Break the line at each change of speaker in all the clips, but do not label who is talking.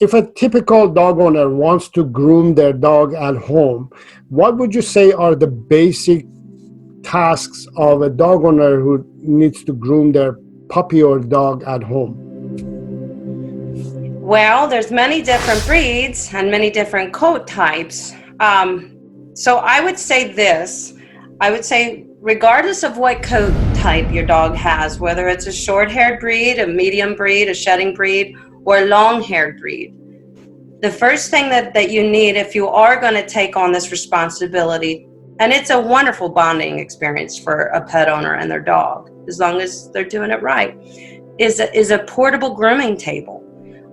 if a typical dog owner wants to groom their dog at home, what would you say are the basic tasks of a dog owner who needs to groom their puppy or dog at home?
Well, there's many different breeds and many different coat types. So I would say this. I would say regardless of what coat type your dog has, whether it's a short-haired breed, a medium breed, a shedding breed, or a long-haired breed, the first thing that you need if you are going to take on this responsibility, and it's a wonderful bonding experience for a pet owner and their dog, as long as they're doing it right, is a portable grooming table.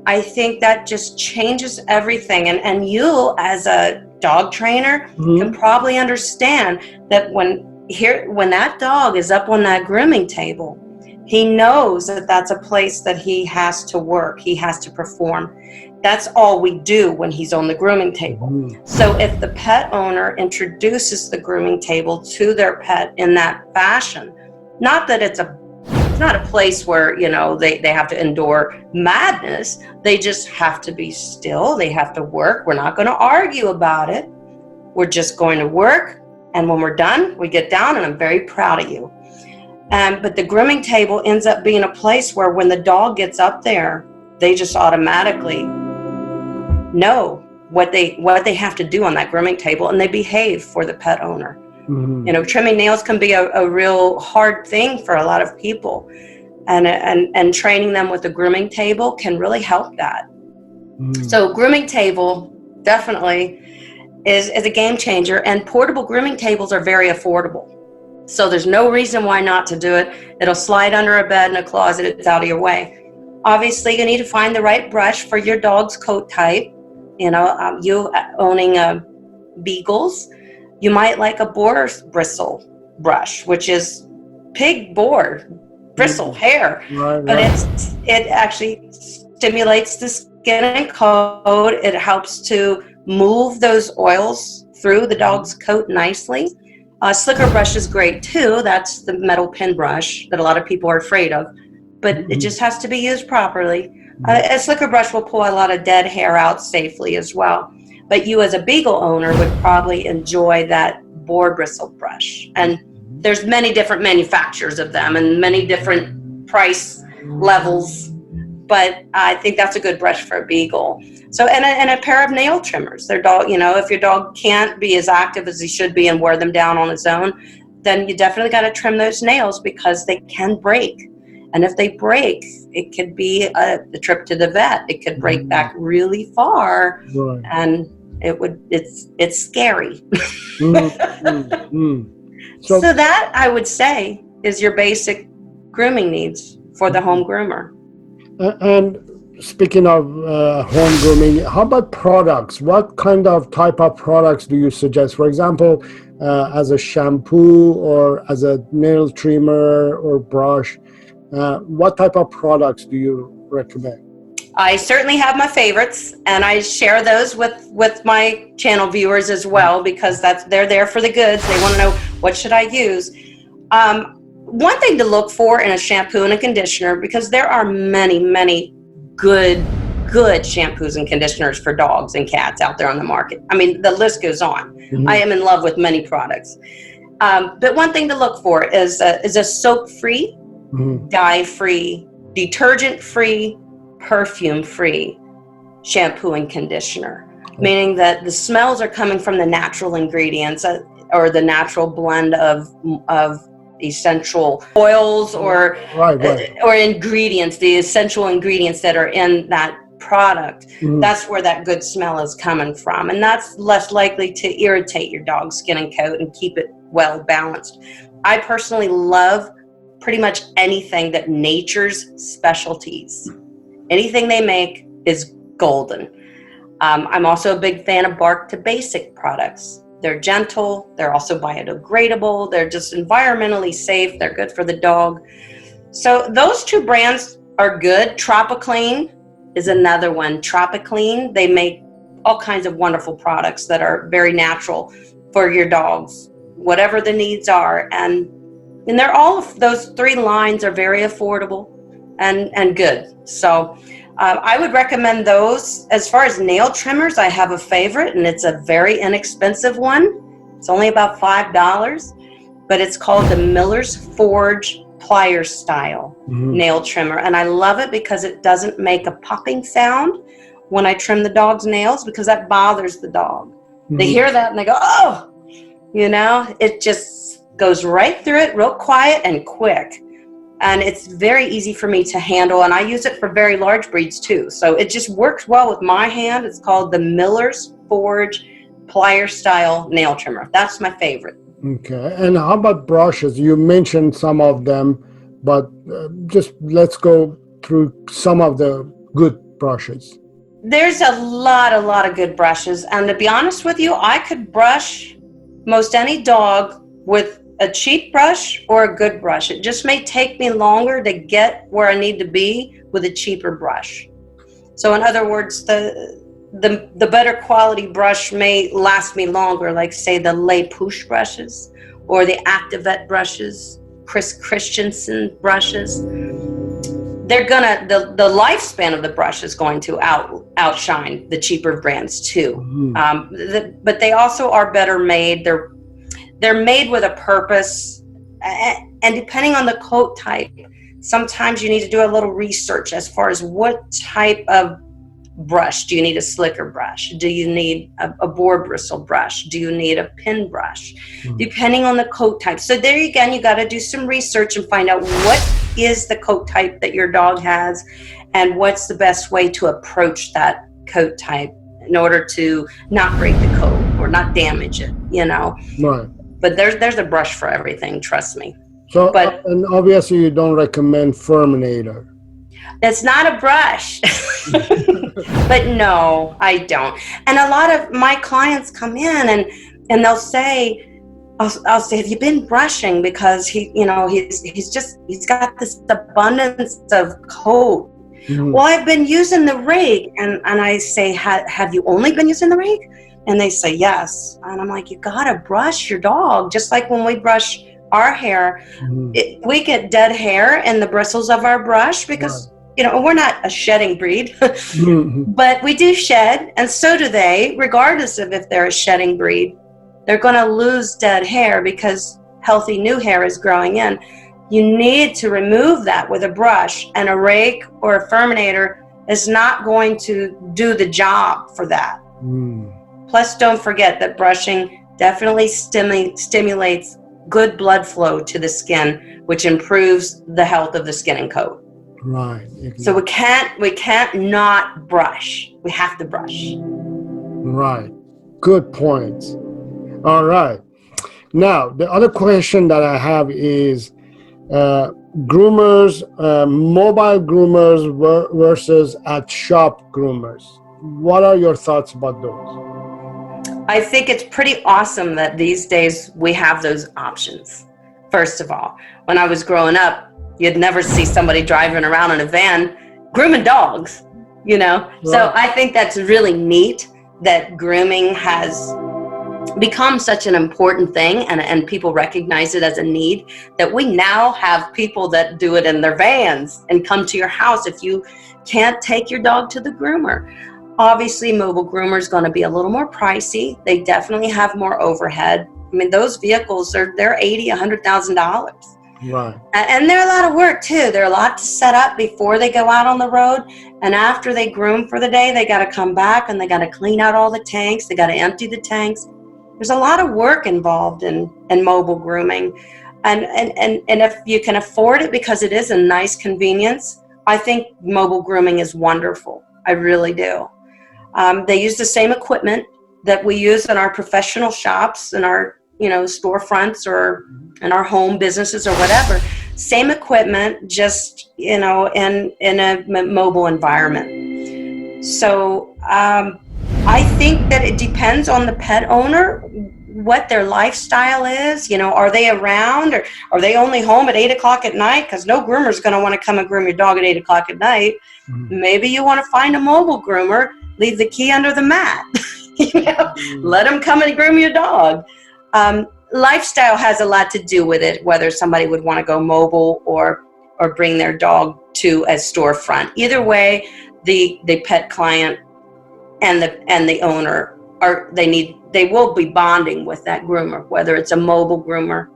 I think that just changes everything. And you, as a dog trainer, can probably understand that when that dog is up on that grooming table, he knows that that's a place that he has to work, he has to perform. That's all we do when he's on the grooming table. So if the pet owner introduces the grooming table to their pet in that fashion, not that it's not a place where, they have to endure madness. They just have to be still. They have to work. We're not going to argue about it. We're just going to work. And when we're done, we get down, and I'm very proud of you. But the grooming table ends up being a place where when the dog gets up there, they just automatically know what they have to do on that grooming table, and they behave for the pet owner. Trimming nails can be a real hard thing for a lot of people, and training them with the grooming table can really help that. So grooming table definitely is a game changer, and portable grooming tables are very affordable. So there's no reason why not to do it. It'll slide under a bed in a closet. It's out of your way. Obviously, you need to find the right brush for your dog's coat type. You owning beagles, you might like a boar bristle brush, which is pig boar bristle hair, but it actually stimulates the skin and coat. It helps to move those oils through the dog's coat nicely. Slicker brush is great too. That's the metal pin brush that a lot of people are afraid of, but it just has to be used properly. A slicker brush will pull a lot of dead hair out safely as well. But you as a beagle owner would probably enjoy that boar bristle brush. And there's many different manufacturers of them and many different price levels. But I think that's a good brush for a beagle. So, and a pair of nail trimmers. Their dog, if your dog can't be as active as he should be and wear them down on his own, then you definitely got to trim those nails because they can break. And if they break, it could be a trip to the vet. It could break back really far, and it's scary. So that, I would say, is your basic grooming needs for the home groomer.
And speaking of home grooming, how about products? What kind of type of products do you suggest? For example, as a shampoo or as a nail trimmer or brush, what type of products do you recommend?
I certainly have my favorites, and I share those with my channel viewers as well, because they're there for the goods. They want to know, what should I use? One thing to look for in a shampoo and a conditioner, because there are many, many good shampoos and conditioners for dogs and cats out there on the market. I mean, the list goes on. I am in love with many products. But one thing to look for is a soap-free, dye-free, detergent-free, perfume-free shampoo and conditioner, meaning that the smells are coming from the natural ingredients or the natural blend of essential oils or ingredients, the essential ingredients that are in that product. That's where that good smell is coming from, and that's less likely to irritate your dog's skin and coat and keep it well balanced. I personally love pretty much anything that Nature's Specialties, anything they make is golden. I'm also a big fan of Bark to Basic products. They're gentle, they're also biodegradable, they're just environmentally safe, they're good for the dog. So those two brands are good. Tropiclean is another one. Tropiclean, they make all kinds of wonderful products that are very natural for your dogs, whatever the needs are. And they're all of those three lines are very affordable and good. So I would recommend those. As far as nail trimmers, I have a favorite, and it's a very inexpensive one. It's only about $5, but it's called the Miller's Forge Plier style nail trimmer. And I love it because it doesn't make a popping sound when I trim the dog's nails, because that bothers the dog. They hear that and they go, oh, it just goes right through it real quiet and quick. And it's very easy for me to handle, and I use it for very large breeds too. So it just works well with my hand. It's called the Miller's Forge Plier style nail trimmer. That's my favorite.
Okay. And how about brushes? You mentioned some of them, but just let's go through some of the good brushes.
There's a lot of good brushes. And to be honest with you, I could brush most any dog with a cheap brush or a good brush. It just may take me longer to get where I need to be with a cheaper brush. So in other words, the better quality brush may last me longer, like say the Leigh push brushes or the Activate brushes, Chris Christensen brushes. They're the lifespan of the brush is going to outshine the cheaper brands too. But they also are better made. They're made with a purpose, and depending on the coat type, sometimes you need to do a little research as far as what type of brush. Do you need a slicker brush? Do you need a boar bristle brush? Do you need a pin brush? Depending on the coat type. So there again, you got to do some research and find out what is the coat type that your dog has and what's the best way to approach that coat type in order to not break the coat or not damage it,
Right.
But there's a brush for everything, trust me.
So, and obviously you don't recommend Furminator.
That's not a brush. But no, I don't. And a lot of my clients come in and they'll say, I'll say, have you been brushing? Because he's got this abundance of coat. Well, I've been using the rake. And I say, have you only been using the rake? And they say, yes. And I'm like, you gotta brush your dog. Just like when we brush our hair, we get dead hair in the bristles of our brush because, we're not a shedding breed, but we do shed. And so do they, regardless of if they're a shedding breed. They're gonna lose dead hair because healthy new hair is growing in. You need to remove that with a brush, and a rake or a Furminator is not going to do the job for that. Plus, don't forget that brushing definitely stimulates good blood flow to the skin, which improves the health of the skin and coat.
Right. Exactly.
So we can't not brush. We have to brush.
Right. Good points. All right. Now, the other question that I have is groomers, mobile groomers versus at shop groomers. What are your thoughts about those?
I think it's pretty awesome that these days we have those options. First of all, when I was growing up, you'd never see somebody driving around in a van grooming dogs, Right. So I think that's really neat that grooming has become such an important thing, and people recognize it as a need, that we now have people that do it in their vans and come to your house if you can't take your dog to the groomer. Obviously, mobile groomer is going to be a little more pricey. They definitely have more overhead. I mean, those vehicles they're $80,000, $100,000.
Right.
And they're a lot of work too. They're a lot to set up before they go out on the road, and after they groom for the day, they got to come back and they got to clean out all the tanks. They got to empty the tanks. There's a lot of work involved in mobile grooming, and if you can afford it, because it is a nice convenience, I think mobile grooming is wonderful. I really do. They use the same equipment that we use in our professional shops, in our storefronts, or in our home businesses or whatever. Same equipment, just in a mobile environment. So I think that it depends on the pet owner, what their lifestyle is. Are they around, or are they only home at 8 o'clock at night? Because no groomer is going to want to come and groom your dog at 8 o'clock at night. Maybe you want to find a mobile groomer, leave the key under the mat. Let them come and groom your dog. Lifestyle has a lot to do with it, whether somebody would want to go mobile or bring their dog to a storefront. Either way, the pet client and the owner they will be bonding with that groomer, whether it's a mobile groomer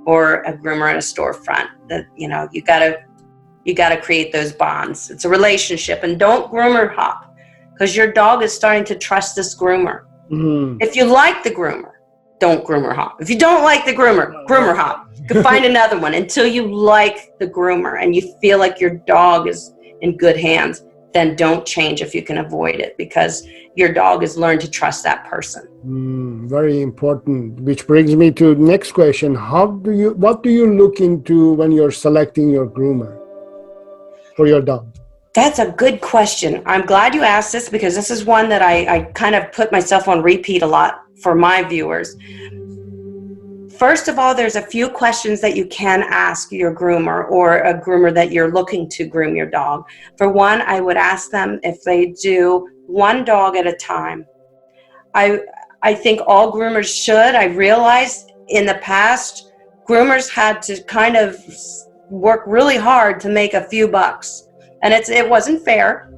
or a groomer in a storefront. That you gotta create those bonds. It's a relationship, and don't groomer hop, because your dog is starting to trust this groomer. If you like the groomer, don't groomer hop. If you don't like the groomer hop. You can find another one until you like the groomer and you feel like your dog is in good hands. Then don't change if you can avoid it, because your dog has learned to trust that person.
Very important. Which brings me to the next question. What do you look into when you're selecting your groomer for your dog?
That's a good question. I'm glad you asked this, because this is one that I kind of put myself on repeat a lot for my viewers. First of all, there's a few questions that you can ask your groomer or a groomer that you're looking to groom your dog. For one, I would ask them if they do one dog at a time. I think all groomers should. I realized in the past, groomers had to kind of work really hard to make a few bucks. And it wasn't fair.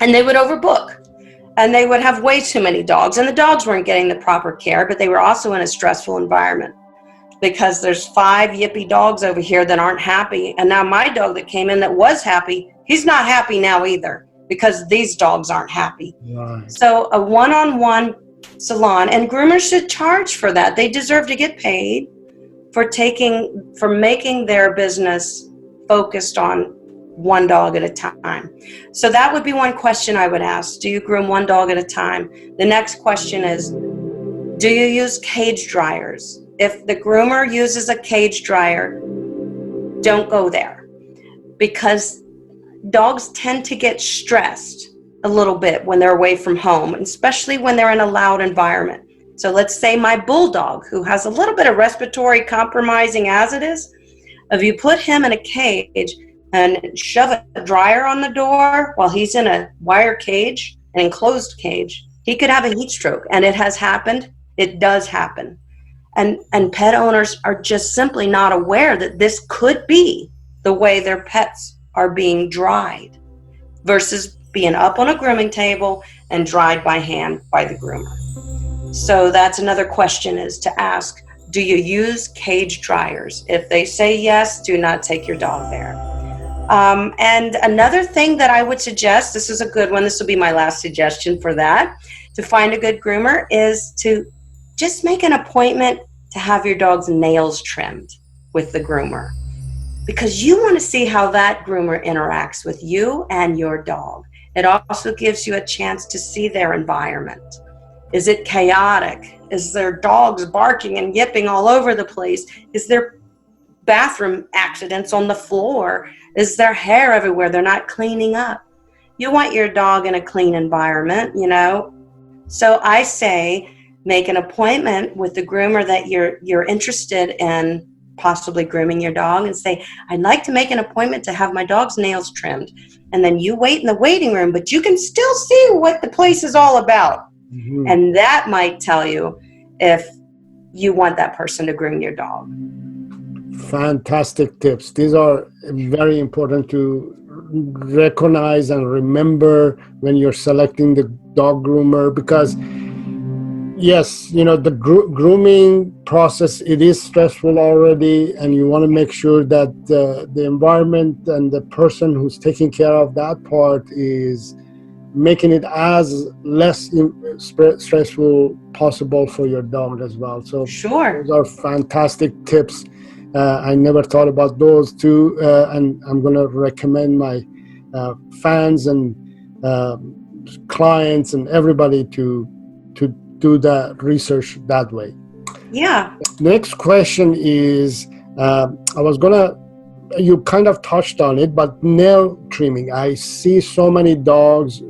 And they would overbook. And they would have way too many dogs. And the dogs weren't getting the proper care, but they were also in a stressful environment, because there's 5 yippy dogs over here that aren't happy. And now my dog that came in that was happy, he's not happy now either, because these dogs aren't happy.
Right.
So a one-on-one salon, and groomers should charge for that. They deserve to get paid for making their business focused on one dog at a time. So that would be one question I would ask. Do you groom one dog at a time? The next question is, do you use cage dryers? If the groomer uses a cage dryer, don't go there, because dogs tend to get stressed a little bit when they're away from home, especially when they're in a loud environment. So let's say my bulldog, who has a little bit of respiratory compromising as it is, if you put him in a cage and shove a dryer on the door while he's in a wire cage, an enclosed cage, he could have a heat stroke. And it has happened. It does happen. And pet owners are just simply not aware that this could be the way their pets are being dried, versus being up on a grooming table and dried by hand by the groomer. So that's another question, is to ask, do you use cage dryers? If they say yes, do not take your dog there. And another thing that I would suggest, this is a good one, this will be my last suggestion for that, to find a good groomer, is to just make an appointment to have your dog's nails trimmed with the groomer, because you want to see how that groomer interacts with you and your dog. It also gives you a chance to see their environment. Is it chaotic? Is there dogs barking and yipping all over the place? Is there bathroom accidents on the floor? Is there hair everywhere? They're not cleaning up. You want your dog in a clean environment, you know? So I say, make an appointment with the groomer that you're interested in possibly grooming your dog, and say, I'd like to make an appointment to have my dog's nails trimmed. And then you wait in the waiting room, but you can still see what the place is all about. Mm-hmm. And that might tell you if you want that person to groom your dog.
Fantastic tips. These are very important to recognize and remember when you're selecting the dog groomer, because yes, you know, the grooming process, it is stressful already, and you want to make sure that the environment and the person who's taking care of that part is making it as less stressful possible for your dog as well. So
sure,
those are fantastic tips. I never thought about those too, and I'm going to recommend my fans and clients and everybody to do the research that way.
Yeah.
Next question is, you kind of touched on it, but nail trimming. I see so many dogs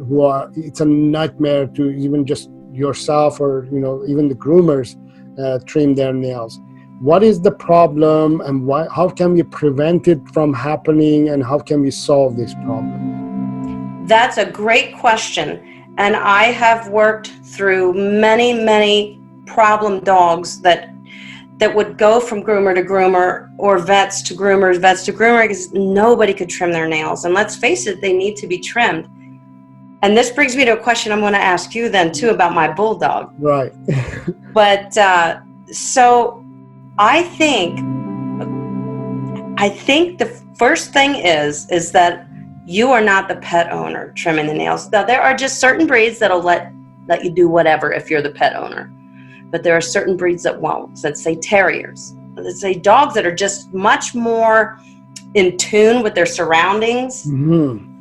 it's a nightmare to even just yourself or, you know, even the groomers trim their nails. What is the problem, and how can we prevent it from happening, and how can we solve this problem?
That's a great question. And I have worked through many, many problem dogs that would go from groomer to groomer, or vets to groomers, vets to groomer, because nobody could trim their nails. And let's face it, they need to be trimmed. And this brings me to a question I'm going to ask you then too about my bulldog.
Right.
But so I think the first thing is that you are not the pet owner trimming the nails. Now, there are just certain breeds that'll let you do whatever if you're the pet owner. But there are certain breeds that won't. Let's say terriers. Let's say dogs that are just much more in tune with their surroundings.
Mm-hmm.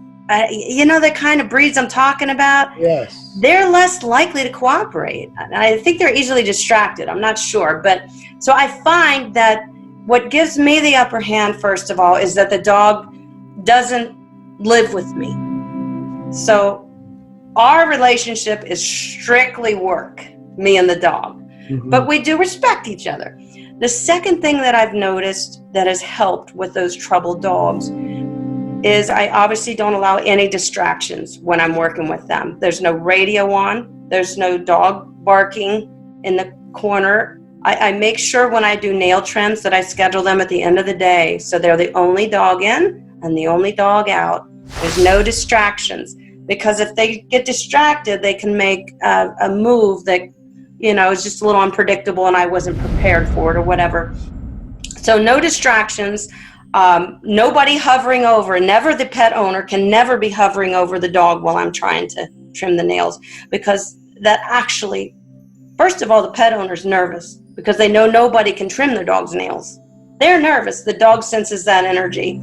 You know the kind of breeds I'm talking about?
Yes.
They're less likely to cooperate. I think they're easily distracted. I'm not sure. But so I find that what gives me the upper hand, first of all, is that the dog doesn't live with me. So our relationship is strictly work, me and the dog.
Mm-hmm.
But we do respect each other. The second thing that I've noticed that has helped with those troubled dogs is I obviously don't allow any distractions when I'm working with them. There's no radio on. There's no dog barking in the corner. I make sure when I do nail trims that I schedule them at the end of the day so they're the only dog in and the only dog out. There's no distractions, because if they get distracted, they can make a move that, you know, is just a little unpredictable and I wasn't prepared for it or whatever. So no distractions. Nobody hovering over. Never, the pet owner can never be hovering over the dog while I'm trying to trim the nails, because that actually, first of all, the pet owner's nervous because they know nobody can trim their dog's nails. They're nervous. The dog senses that energy,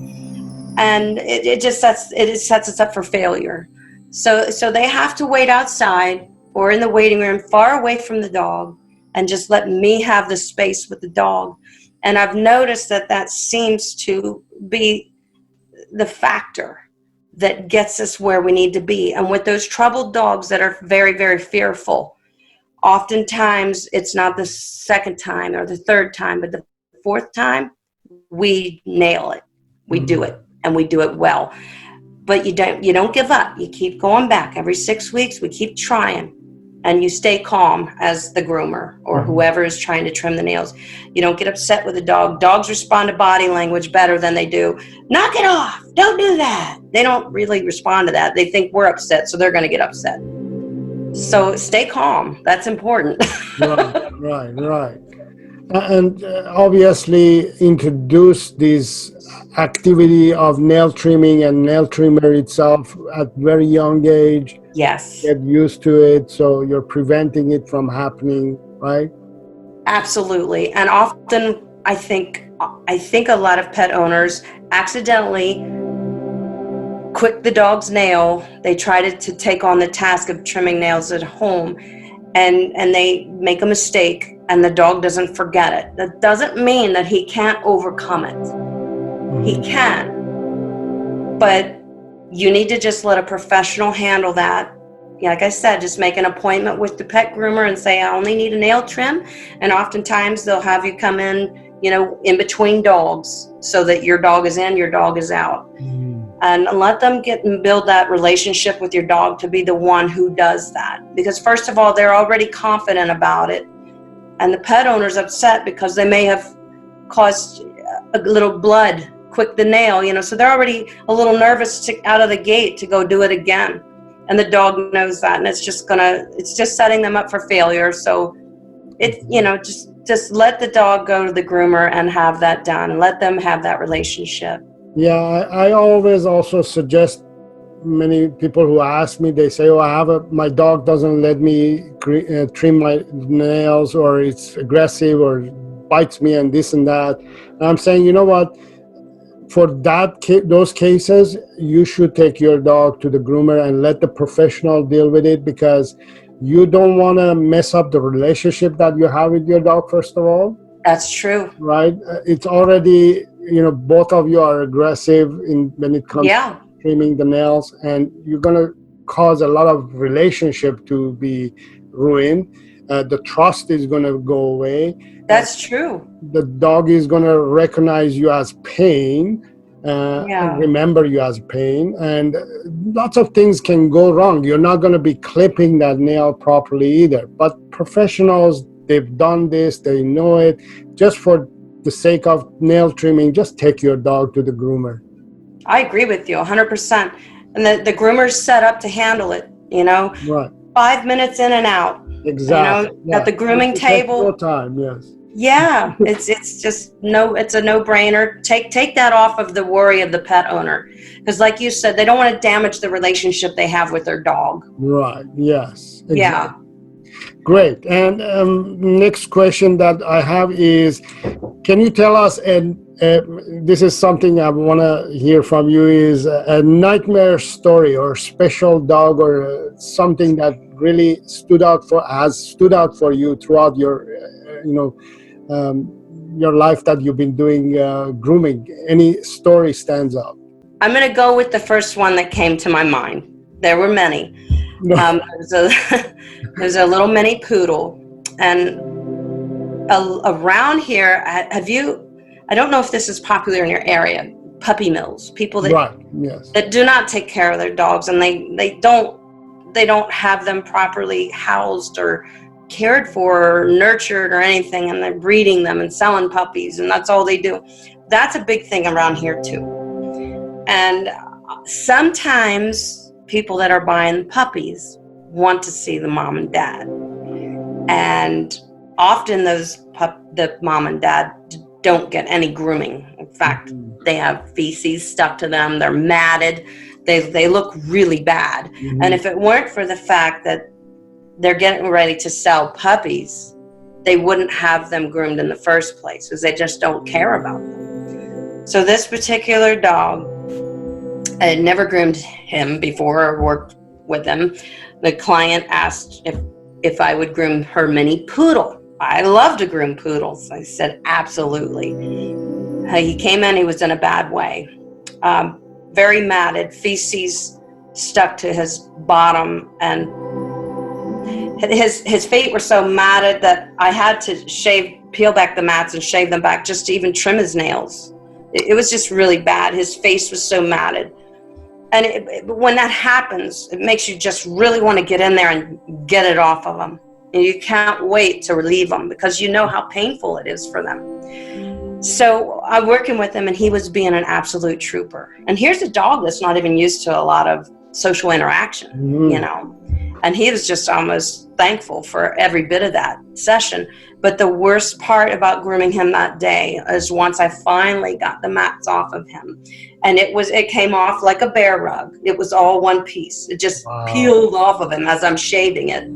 and it sets us up for failure. So they have to wait outside or in the waiting room, far away from the dog, and just let me have the space with the dog. And I've noticed that seems to be the factor that gets us where we need to be. And with those troubled dogs that are very, very fearful, oftentimes it's not the second time or the third time, but the fourth time, we nail it. We do it, and we do it well. But you don't give up. You keep going back. Every 6 weeks, we keep trying. And you stay calm as the groomer or whoever is trying to trim the nails. You don't get upset with the dog. Dogs respond to body language better than they do. Knock it off. Don't do that. They don't really respond to that. They think we're upset, so they're going to get upset. So stay calm. That's important.
Right. And obviously introduce this activity of nail trimming and nail trimmer itself at very young age.
Yes.
Get used to it, so you're preventing it from happening, right?
Absolutely. And often I think a lot of pet owners accidentally quit the dog's nail. They try to take on the task of trimming nails at home, and they make a mistake, and the dog doesn't forget it. That doesn't mean that he can't overcome it. He can. But you need to just let a professional handle that. Like I said, just make an appointment with the pet groomer and say, I only need a nail trim. And oftentimes they'll have you come in, in between dogs so that your dog is in, your dog is out. And let them get and build that relationship with your dog to be the one who does that. Because first of all, they're already confident about it. And the pet owner's upset because they may have caused a little blood, quick the nail, so they're already a little nervous out of the gate to go do it again. And the dog knows that, and it's just setting them up for failure. So just let the dog go to the groomer and have that done. Let them have that relationship.
Yeah, I always also suggest, many people who ask me, they say, my dog doesn't let me trim my nails, or it's aggressive or bites me and this and that. And I'm saying, you know what? For those cases, you should take your dog to the groomer and let the professional deal with it, because you don't want to mess up the relationship that you have with your dog, first of all.
That's true.
Right? It's already, both of you are aggressive when it comes to trimming the nails, and you're going to cause a lot of relationship to be ruined. The trust is going to go away.
That's true.
The dog is going to recognize you as pain, and remember you as pain, and lots of things can go wrong. You're not going to be clipping that nail properly either. But professionals, they've done this, they know it. Just for the sake of nail trimming, just take your dog to the groomer.
I agree with you 100%. And the groomer's set up to handle it,
Right.
5 minutes in and out,
Exactly.
at the grooming
It takes no
table.
time. Yes.
Yeah, it's just it's a no-brainer. Take that off of the worry of the pet owner, because like you said, they don't want to damage the relationship they have with their dog.
Right. Yes. Exactly.
Yeah.
Great. And next question that I have is, can you tell us, and this is something I want to hear from you, is a nightmare story or special dog or something that really has stood out for you throughout your, your life that you've been doing grooming. Any story stands out?
I'm going to go with the first one that came to my mind. There were many. There's a little mini poodle, and around here, I don't know if this is popular in your area, puppy mills, people that
Right. Yes.
that do not take care of their dogs, and they don't have them properly housed or cared for or nurtured or anything, and they're breeding them and selling puppies, and that's all they do. That's a big thing around here too. And sometimes people that are buying puppies want to see the mom and dad, and often the mom and dad don't get any grooming. In fact, they have feces stuck to them. They're matted. They look really bad.
Mm-hmm.
And if it weren't for the fact that they're getting ready to sell puppies, they wouldn't have them groomed in the first place, because they just don't care about them. So this particular dog, I had never groomed him before or worked with him. The client asked if I would groom her mini poodle. I love to groom poodles. I said, absolutely. He came in, he was in a bad way. Very matted, feces stuck to his bottom, and his feet were so matted that I had to peel back the mats and shave them back just to even trim his nails. It was just really bad. His face was so matted. And when that happens, it makes you just really want to get in there and get it off of them. And you can't wait to relieve them, because you know how painful it is for them. So I'm working with him, and he was being an absolute trooper. And here's a dog that's not even used to a lot of social interaction, and he was just almost thankful for every bit of that session. But the worst part about grooming him that day is once I finally got the mats off of him, and it came off like a bear rug. It was all one piece. It just peeled off of him as I'm shaving it.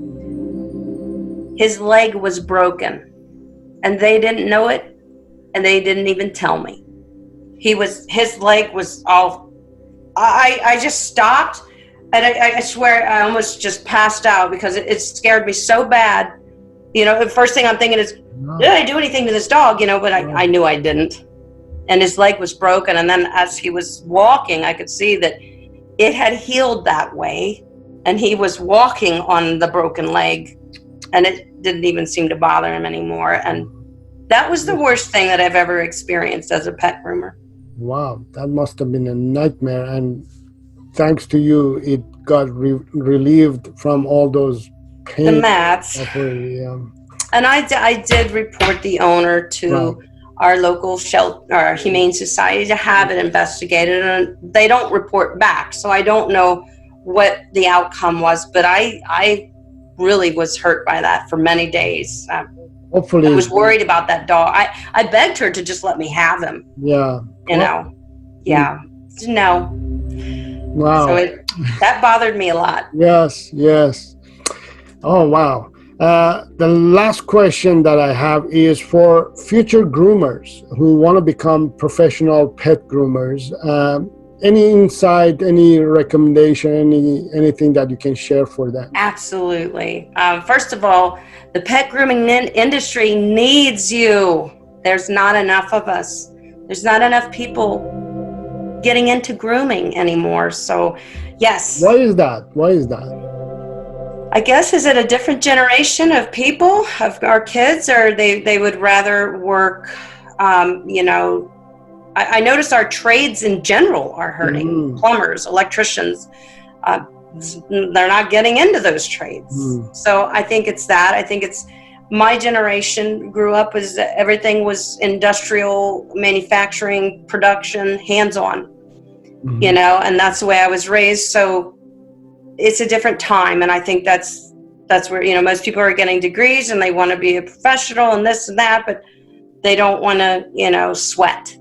His leg was broken, and they didn't know it, and they didn't even tell me. His leg was all, I just stopped, and I swear I almost just passed out, because it scared me so bad. The first thing I'm thinking is, did I do anything to this dog? But I knew I didn't. And his leg was broken. And then as he was walking, I could see that it had healed that way. And he was walking on the broken leg, and it didn't even seem to bother him anymore. And that was the worst thing that I've ever experienced as a pet groomer.
Wow, that must have been a nightmare. And thanks to you, it got relieved from all those pain.
The mats. And I did report the owner to our local shelter, our Humane Society, to have it investigated, and they don't report back. So I don't know what the outcome was, but I really was hurt by that for many days.
Hopefully,
I was worried about that dog. I begged her to just let me have him.
Yeah.
No.
Wow.
So that bothered me a lot.
Yes. Oh, wow. The last question that I have is for future groomers who want to become professional pet groomers. Any insight, any recommendation, anything that you can share for them?
Absolutely. First of all, the pet grooming industry needs you. There's not enough of us. There's not enough people getting into grooming anymore. So, yes.
Why is that?
I guess, is it a different generation of people, of our kids, or they would rather work, I notice our trades in general are hurting. Plumbers, electricians, they're not getting into those trades. So I think it's that. I think it's my generation grew up as everything was industrial, manufacturing, production, hands-on. you know, and that's the way I was raised. So it's a different time. And I think that's where, you know, most people are getting degrees and they want to be a professional and this and that, but they don't want to, you know, sweat.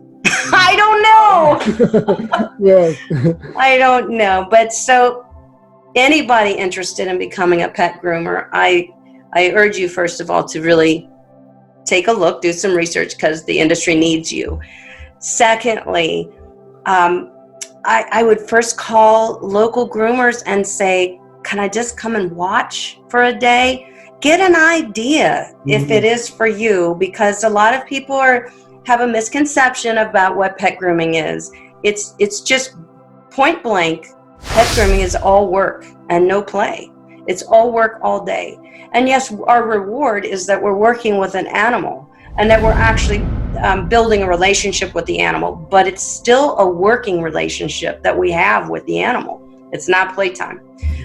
I don't know.
Yes.
I don't know. But so anybody interested in becoming a pet groomer, I urge you, first of all, to really take a look, do some research, because the industry needs you. Secondly, I would first call local groomers and say, can I just come and watch for a day? Get an idea if it is for you, because a lot of people have a misconception about what pet grooming is. It's just point blank. Pet grooming is all work and no play. It's all work all day. And yes, our reward is that we're working with an animal and that we're actually building a relationship with the animal, but it's still a working relationship that we have with the animal. It's not playtime.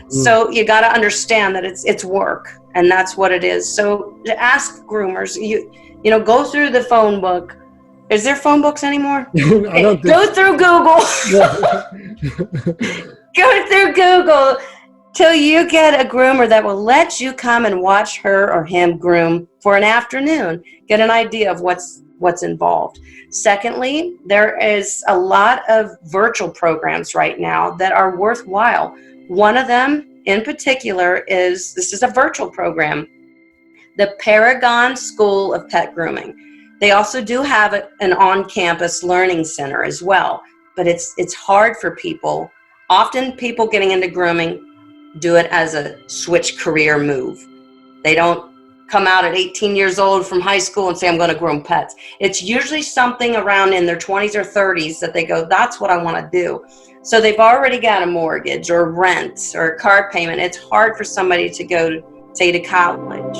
So you got to understand that it's work, and that's what it is. So to ask groomers, you know, go through the phone book. Is there phone books anymore?
I don't
Go through Google. Go through Google till you get a groomer that will let you come and watch her or him groom for an afternoon. Get an idea of what's involved. Secondly, there is a lot of virtual programs right now that are worthwhile. One of them in particular this is a virtual program, the Paragon School of Pet Grooming. They also do have an on-campus learning center as well, but it's hard for people. Often people getting into grooming do it as a switch career move. They don't come out at 18 years old from high school and say, I'm going to groom pets. It's usually something around in their 20s or 30s that they go, that's what I want to do. So they've already got a mortgage or rent or a car payment. It's hard for somebody to go, say, to college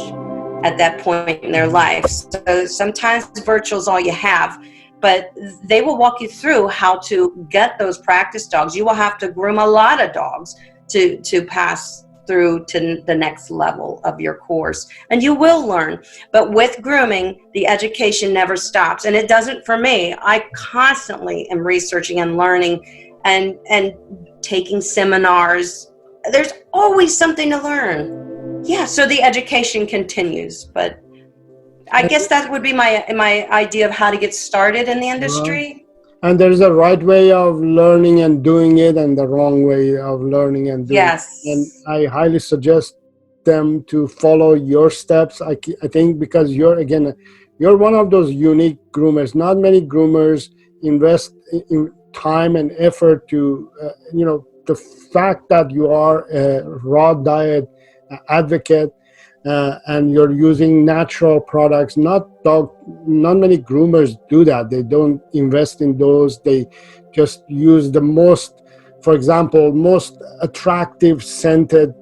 at that point in their life. So sometimes virtual is all you have, but they will walk you through how to get those practice dogs. You will have to groom a lot of dogs to pass through to the next level of your course, and you will learn. But with grooming, the education never stops, and it doesn't for me. I constantly am researching and learning and taking seminars. There's always something to learn. Yeah, so the education continues, but I guess that would be my idea of how to get started in the industry.
And there's a right way of learning and doing it, and the wrong way of learning and doing it. And I highly suggest them to follow your steps. I think because you're one of those unique groomers. Not many groomers invest in time and effort to, the fact that you are a raw diet advocate, and you're using natural products. Not many groomers do that. They don't invest in those. They just use the most attractive scented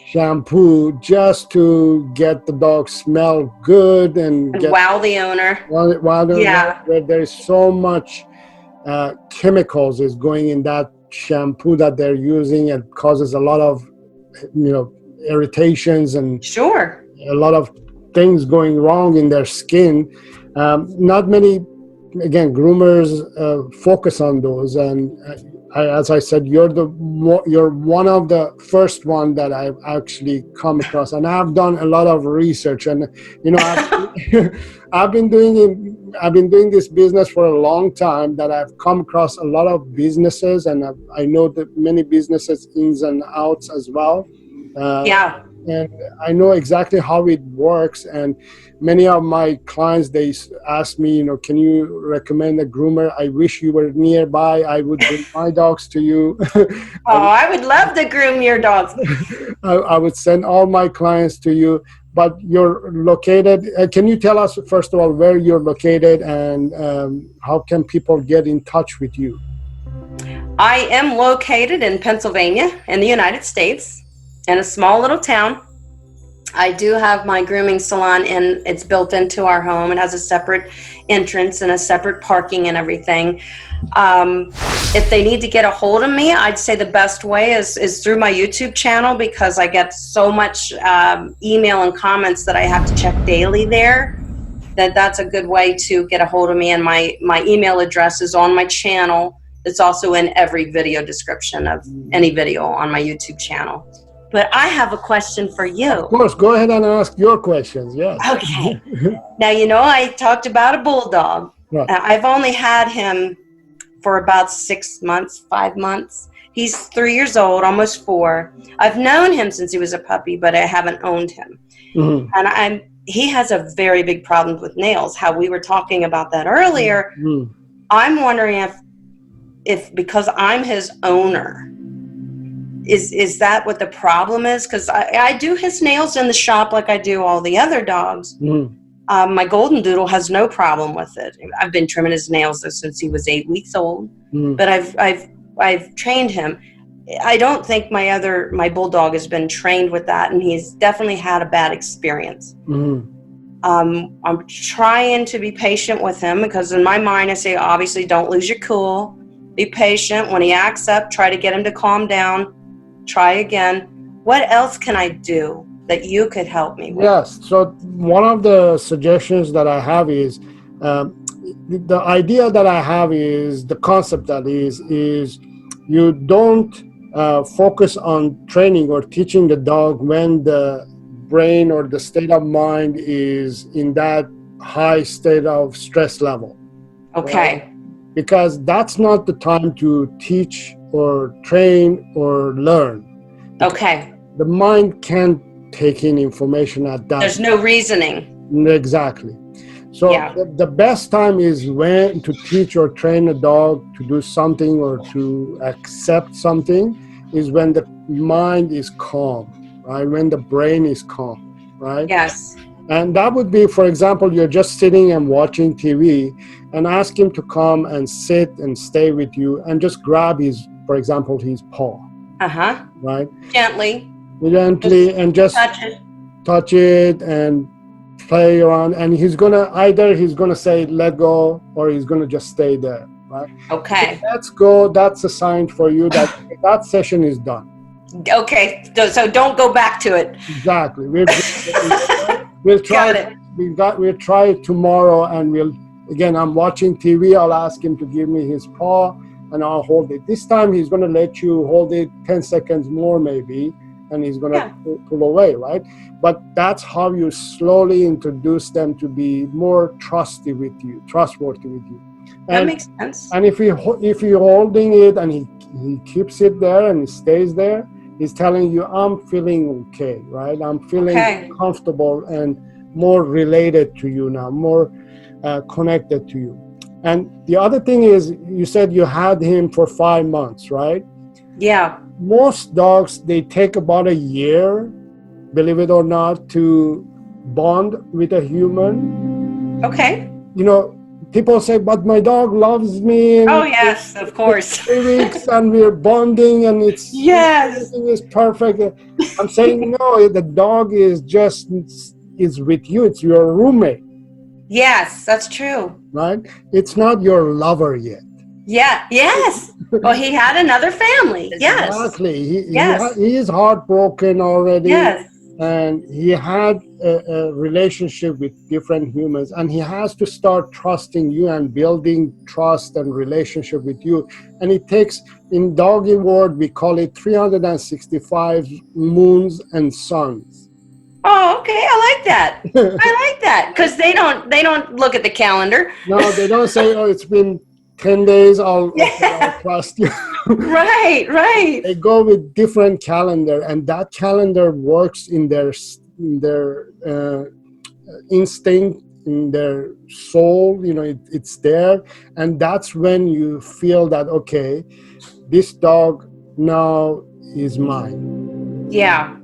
shampoo just to get the dog smell good and
wow the owner.
Where there is so much chemicals is going in that shampoo that they're using, and causes a lot of irritations and a lot of things going wrong in their skin. Not many, groomers focus on those, and as I said, you're one of the first one that I've actually come across, and I've done a lot of research, and I've been doing this business for a long time, that I've come across a lot of businesses, and I know that many businesses ins and outs as well. And I know exactly how it works, and many of my clients, they ask me, can you recommend a groomer? I wish you were nearby. I would bring my dogs to you.
I would love to groom your dogs.
I would send all my clients to you. But you're located, can you tell us, first of all, where you're located, and how can people get in touch with you?
I am located in Pennsylvania in the United States, in a small little town. I do have my grooming salon, and it's built into our home. It has a separate entrance and a separate parking and everything. If they need to get a hold of me, I'd say the best way is through my YouTube channel, because I get so much email and comments that I have to check daily there. That's a good way to get a hold of me, and my email address is on my channel. It's also in every video description of any video on my YouTube channel. But I have a question for you.
Of course, go ahead and ask your questions. Yes.
Okay. Now, I talked about a bulldog.
Right.
I've only had him for about 6 months, 5 months. He's 3 years old, almost 4. I've known him since he was a puppy, but I haven't owned him.
Mm-hmm.
And he has a very big problem with nails. How we were talking about that earlier.
Mm-hmm.
I'm wondering if because I'm his owner, is that what the problem is? Because I do his nails in the shop like I do all the other dogs.
Mm-hmm.
My golden doodle has no problem with it. I've been trimming his nails since he was 8 weeks old, but I've trained him. I don't think my bulldog has been trained with that, and he's definitely had a bad experience.
Mm-hmm.
I'm trying to be patient with him because in my mind I say, obviously, don't lose your cool. Be patient. When he acts up, try to get him to calm down. Try again. What else can I do that you could help me with?
Yes. So one of the suggestions that I have is the idea that I have is the concept that is you don't focus on training or teaching the dog when the brain or the state of mind is in that high state of stress level.
Okay.
Right? Because that's not the time to teach or train or learn.
Okay.
The mind can't take in information at that.
There's no reasoning.
Exactly. So the best time is when to teach or train a dog to do something or to accept something is when the mind is calm, right? When the brain is calm, right?
Yes.
And that would be, for example, you're just sitting and watching TV and ask him to come and sit and stay with you and just grab for example, his paw.
Uh-huh.
Right?
Gently
and just touch it and play around, and he's gonna say let go, or he's gonna just stay there, right?
Okay.
So let's go. That's a sign for you that session is done.
Okay, so don't go back to it.
Exactly. We'll try it. We'll try it tomorrow, and I'm watching TV. I'll ask him to give me his paw, and I'll hold it. This time he's gonna let you hold it 10 seconds more, maybe. And he's going to pull away, right? But that's how you slowly introduce them to be more trustworthy with you.
That makes sense.
And if you're holding it and he keeps it there and he stays there, he's telling you, I'm feeling okay, right? I'm feeling comfortable and more related to you now, more connected to you. And the other thing is, you said you had him for 5 months, right?
Yeah.
Most dogs, they take about a year, believe it or not, to bond with a human.
Okay.
People say, but my dog loves me. And
oh, yes, of course.
3 weeks and we're bonding and everything is perfect. I'm saying, no, the dog is with you. It's your roommate.
Yes, that's true.
Right? It's not your lover yet.
Yeah, yes. Well, he had another family. Yes.
Exactly. He is heartbroken already.
Yes.
And he had a relationship with different humans, and he has to start trusting you and building trust and relationship with you. And it takes, in doggy word, we call it 365 moons and suns.
Oh, okay. I like that. I like that because they don't look at the calendar.
No, they don't say, oh, it's been 10 days, I'll trust you.
Right.
They go with different calendar, and that calendar works in their instinct, in their soul. It's there, and that's when you feel that, okay, this dog now is mine.
Yeah.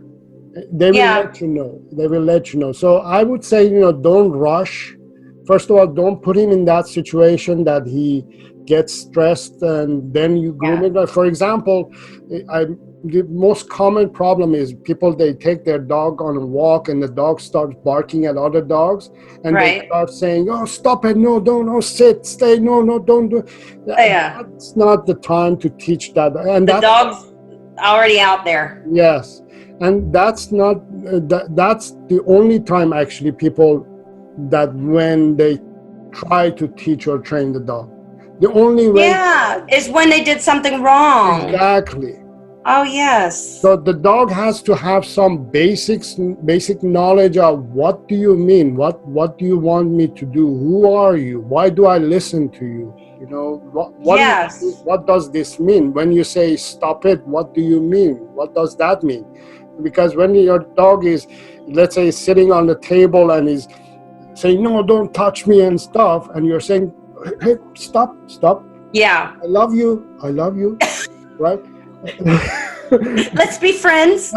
They will let you know. So I would say, don't rush. First of all, don't put him in that situation that he gets stressed and then you groom it. For example, the most common problem is people, they take their dog on a walk and the dog starts barking at other dogs, and they start saying, oh, stop it, no, don't, sit, stay, no, don't do. That's not the time to teach that. And
the dog's already out there.
Yes. And that's not, that's the only time actually people that when they try to teach or train the dog. The only way.
Yeah, is when they did something wrong.
Exactly.
Oh, yes.
So the dog has to have some basic knowledge of what do you mean? What do you want me to do? Who are you? Why do I listen to you? You know,
Yes.
what does this mean? When you say stop it, what do you mean? What does that mean? Because when your dog is, let's say, sitting on the table and is saying, no, don't touch me and stuff, and you're saying, hey, stop,
Yeah.
I love you, right?
Let's be friends.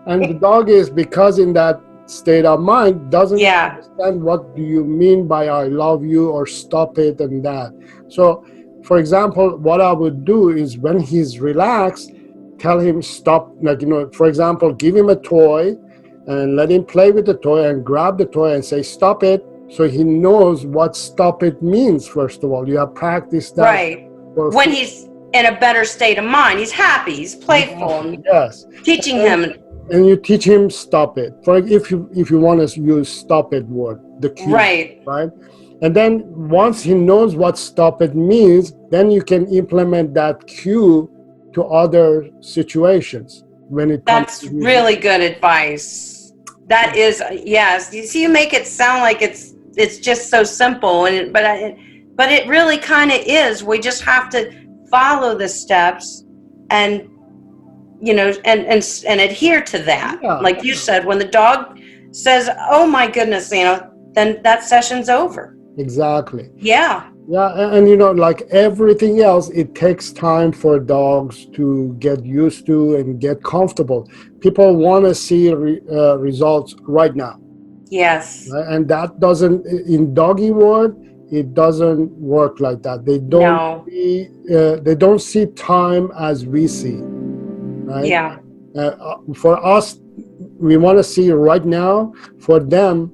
And the dog is, because in that state of mind, doesn't
Yeah.
understand what do you mean by I love you or stop it and that. So, for example, what I would do is when he's relaxed, tell him stop. Like, you know, for example, give him a toy and let him play with the toy and grab the toy and say stop it. So he knows what stop it means. First of all, you have practiced that.
Right. When he's in a better state of mind, he's happy, he's playful.
Yes.
Teaching him.
And you teach him stop it. For if you want to use stop it word, the cue,
right?
And then once he knows what stop it means, then you can implement that cue to other situations when it comes.
That's really good advice. That is, yes. You see, you make it sound like it's just so simple, and but it really kind of is. We just have to follow the steps and, you know, and adhere to that. Yeah. Like you said, when the dog says, oh my goodness, you know, then that session's over.
Exactly.
Yeah.
Yeah, and you know, like everything else, it takes time for dogs to get used to and get comfortable. People want to see results right now.
Yes.
Right? And that doesn't, in doggy world, it doesn't work like that. They don't they don't see time as we see. Right?
Yeah.
For us, we want to see right now. For them,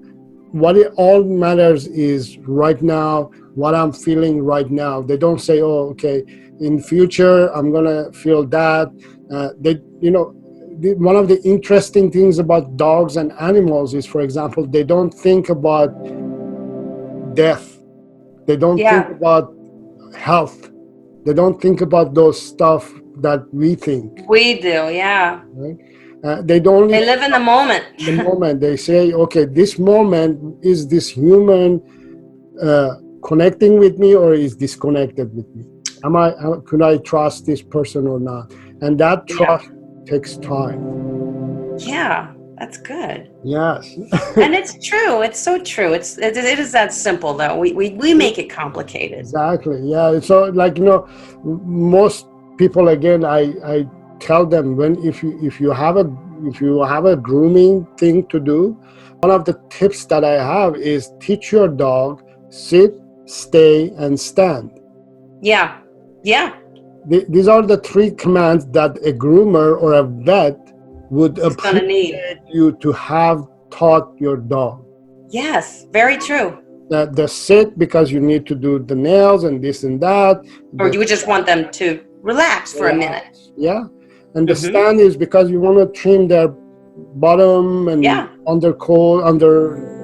what it all matters is right now, what I'm feeling right now. They don't say, oh, okay, in future, I'm going to feel that. They, you know, one of the interesting things about dogs and animals is, for example, they don't think about death. They don't think about health. They don't think about those stuff that we think.
We do, yeah.
Right? They live
in the moment.
The moment. They say, okay, this moment, is this human connecting with me or is disconnected with me? Could I trust this person or not? And that trust takes time.
Yeah, that's good.
Yes.
And it's true. It's so true. It is that simple, though. We make it complicated.
Exactly. Yeah. So, like, you know, most people, again, I tell them, if you have a grooming thing to do, one of the tips that I have is teach your dog sit, stay, and stand.
Yeah. Yeah.
These are the 3 commands that a groomer or a vet would appreciate you to have taught your dog.
Yes, very true.
The sit, because you need to do the nails and this and that.
Or you would just want them to relax for a minute.
Yeah. And the stand is because you want to trim their bottom and undercoat, under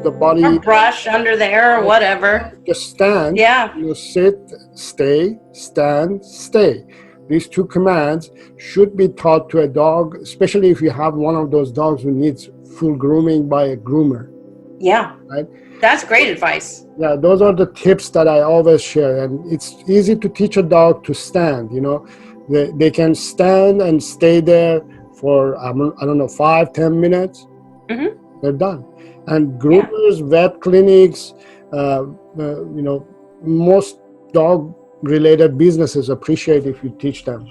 the body.
Or brush under there or whatever.
Just stand.
Yeah.
You sit, stay, stand, stay. These 2 commands should be taught to a dog, especially if you have one of those dogs who needs full grooming by a groomer.
Yeah.
Right?
That's great advice.
Yeah, those are the tips that I always share. And it's easy to teach a dog to stand, you know. They can stand and stay there for, I don't know, 5-10 minutes. Mm-hmm. They're done. And groomers, vet clinics, you know, most dog-related businesses appreciate if you teach them.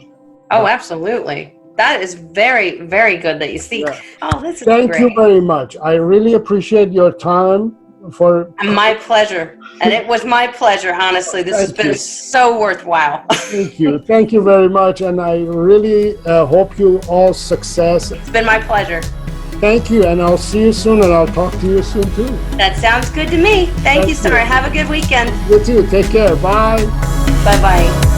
Oh, absolutely. That is very, very good that you see. Yeah. Oh, this is
Thank you very much. I really appreciate your time.
My pleasure. And it was my pleasure, honestly. This has been so worthwhile.
Thank you. Thank you very much. And I really hope you all success.
It's been my pleasure.
Thank you. And I'll see you soon, and I'll talk to you soon, too.
That sounds good to me. Thank you, sir. Have a good weekend.
You too. Take care. Bye.
Bye-bye.